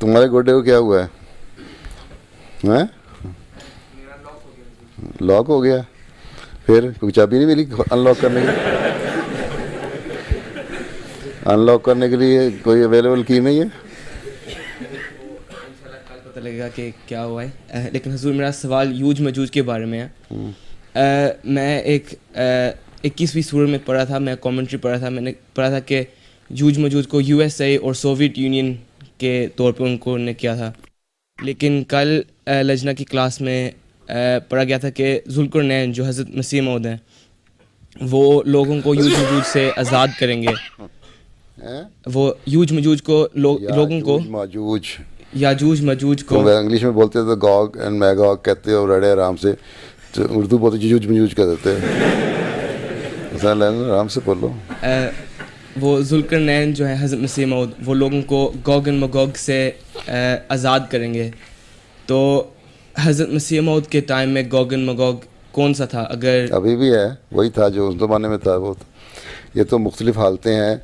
تمہارے گوڈے کو کیا ہوا ہے؟ لاک ہو گیا؟ پھر کوئی چابی نہیں ملی ان لاک کرنے کے لیے؟ ان لاک کرنے کے لیے کوئی اویلیبل کی نہیں ہے؟ پتہ لگے گا کہ کیا ہوا ہے. لیکن حضور میرا سوال یوج مجوج کے بارے میں ہے. میں ایک 21ویں سورہ میں پڑھا تھا, میں کامنٹری پڑھا تھا, میں نے پڑھا تھا کہ یوج مجوج کو یو ایس اے اور سوویت یونین کے طور پہ ان کو نے کیا تھا. لیکن کل لجنہ کی کلاس میں پڑھا گیا تھا کہ ذوالقرنین جو حضرت مسیح موعود ہیں وہ لوگوں کو یوج مجوج سے آزاد کریں گے. وہ یوج مجوج کو لوگوں کو ماجوج یاجوج مجوج کو انگلش میں بولتے تو گاگ اینڈ میگاگ کہتے ہو, رڑے آرام سے. اردو بولتے یوج مجوج کہہ دیتے ہیں. آرام سے بولو. وہ ذوالقرنین جو ہے حضرت مسیح موعود وہ لوگوں کو گوگ اینڈ مگوگ سے آزاد کریں گے. تو حضرت مسیح موعود کے ٹائم میں گوگ اینڈ مگوگ کون سا تھا؟ اگر ابھی بھی ہے وہی تھا جو اس زمانے میں تھا. وہ یہ تو مختلف حالتیں ہیں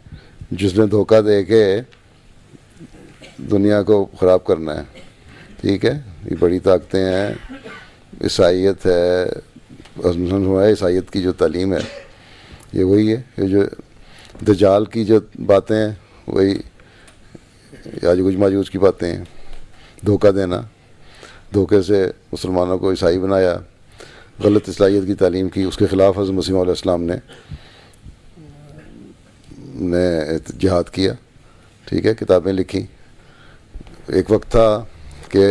جس میں دھوکہ دے کے دنیا کو خراب کرنا ہے. ٹھیک ہے, یہ بڑی طاقتیں ہیں. عیسائیت ہے, عیسائیت کی جو تعلیم ہے یہ وہی ہے. یہ جو دجال کی جو باتیں ہیں وہی یاجوج ماجوج کی باتیں ہیں. دھوکہ دینا, دھوکے سے مسلمانوں کو عیسائی بنایا, غلط عیسائیت کی تعلیم کی, اس کے خلاف حضرت مسیح علیہ السلام نے جہاد کیا. ٹھیک ہے, کتابیں لکھی. ایک وقت تھا کہ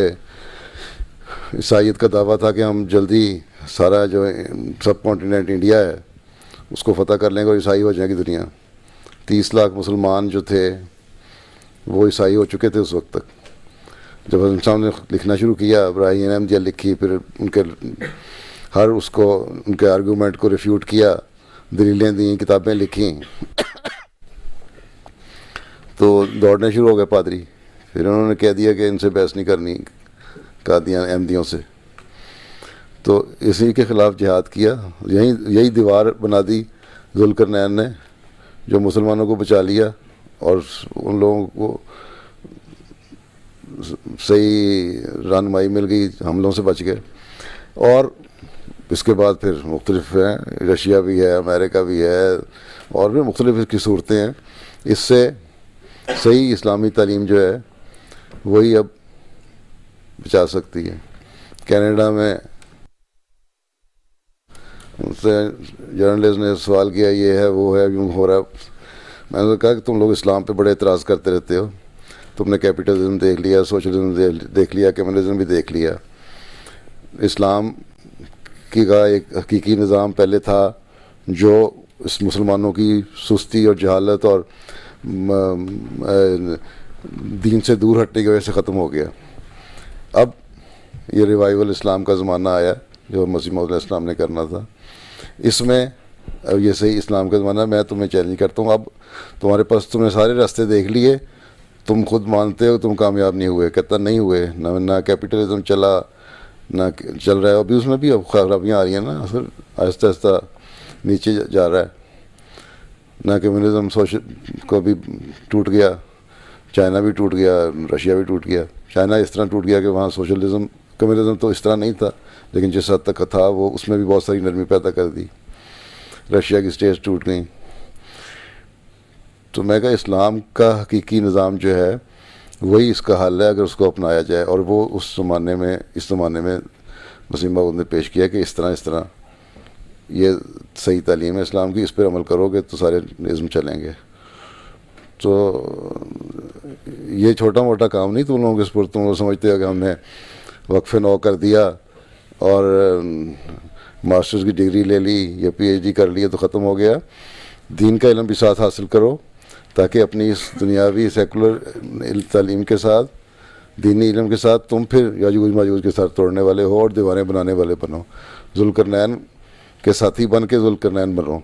عیسائیت کا دعویٰ تھا کہ ہم جلدی سارا جو سب کانٹیننٹ انڈیا ہے اس کو فتح کر لیں گے اور عیسائی ہو جائے گی دنیا. 30 لاکھ مسلمان جو تھے وہ عیسائی ہو چکے تھے اس وقت تک. جب حضرت صاحب نے لکھنا شروع کیا, براہین احمدیہ لکھی, پھر ان کے ہر اس کو ان کے آرگومنٹ کو ریفیوٹ کیا, دلیلیں دیں, کتابیں لکھیں, تو دوڑنے شروع ہو گئے پادری. پھر انہوں نے کہہ دیا کہ ان سے بحث نہیں کرنی قادیان احمدیوں سے. تو اسی کے خلاف جہاد کیا. یہی دیوار بنا دی ذوالقرنین نے جو مسلمانوں کو بچا لیا اور ان لوگوں کو صحیح رہنمائی مل گئی, حملوں سے بچ گئے. اور اس کے بعد پھر مختلف ہیں, رشیا بھی ہے, امریکہ بھی ہے, اور بھی مختلف اس کی صورتیں ہیں. اس سے صحیح اسلامی تعلیم جو ہے وہی اب بچا سکتی ہے. کینیڈا میں ان سے جرنلسٹ نے سوال کیا, یہ ہے وہ ہے, یوں ہو رہا ہے. میں نے کہا کہ تم لوگ اسلام پہ بڑے اعتراض کرتے رہتے ہو. تم نے کیپٹلزم دیکھ لیا, سوشلزم دیکھ لیا, کمیونزم بھی دیکھ لیا. اسلام کا ایک حقیقی نظام پہلے تھا جو اس مسلمانوں کی سستی اور جہالت اور دین سے دور ہٹنے کی وجہ سے ختم ہو گیا. اب یہ ریوائول اسلام کا زمانہ آیا جو مسیح موعود علیہ السلام نے کرنا تھا. اس میں اب یہ صحیح اسلام کا زمانہ. میں تمہیں چیلنج کرتا ہوں, اب تمہارے پاس تم نے سارے راستے دیکھ لیے, تم خود مانتے ہو تم کامیاب نہیں ہوئے. کہتا نہیں ہوئے, نہ کیپٹلزم چلا نہ چل رہا ہے. ابھی اس میں بھی اب خرابیاں آ رہی ہیں نا, پھر آہستہ آہستہ نیچے جا رہا ہے. نہ کمیونزم کو بھی ٹوٹ گیا, چائنا بھی ٹوٹ گیا, رشیا بھی ٹوٹ گیا. چائنا اس طرح ٹوٹ گیا کہ وہاں سوشلزم کمیونزم تو اس طرح نہیں تھا, لیکن جس حد تک تھا وہ اس میں بھی بہت ساری نرمی پیدا کر دی. رشیا کی اسٹیٹس ٹوٹ گئیں. تو میں کہا اسلام کا حقیقی نظام جو ہے وہی اس کا حل ہے اگر اس کو اپنایا جائے. اور وہ اس زمانے میں مسیح موعود نے پیش کیا کہ اس طرح یہ صحیح تعلیم ہے اسلام کی, اس پر عمل کرو گے تو سارے نظم چلیں گے. تو یہ چھوٹا موٹا کام نہیں تم لوگوں کے سپرد. تم لوگ سمجھتے ہو کہ ہم نے وقف نو کر دیا اور ماسٹرز کی ڈگری لے لی یا پی ایچ ڈی کر لی تو ختم ہو گیا. دین کا علم بھی ساتھ حاصل کرو تاکہ اپنی اس دنیاوی سیکولر تعلیم کے ساتھ, دینی علم کے ساتھ تم پھر یاجوج ماجوج کے ساتھ توڑنے والے ہو اور دیواریں بنانے والے بنو. ذوالقرنین کے ساتھی بن کے ذوالقرنین بنو.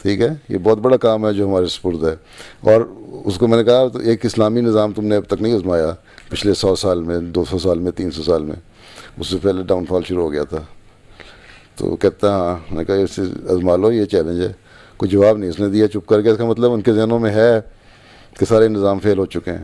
ٹھیک ہے, یہ بہت بڑا کام ہے جو ہمارے سپرد ہے. اور اس کو میں نے کہا تو ایک اسلامی نظام تم نے اب تک نہیں آزمایا پچھلے 100 سال میں, 200 سال میں, 300 سال میں. اس سے پہلے ڈاؤن فال شروع ہو گیا تھا. تو کہتا ہاں. میں نے کہا اسے آزما لو, یہ چیلنج ہے. کوئی جواب نہیں اس نے دیا, چپ کر کے. اس کا مطلب ان کے ذہنوں میں ہے کہ سارے نظام فیل ہو چکے ہیں.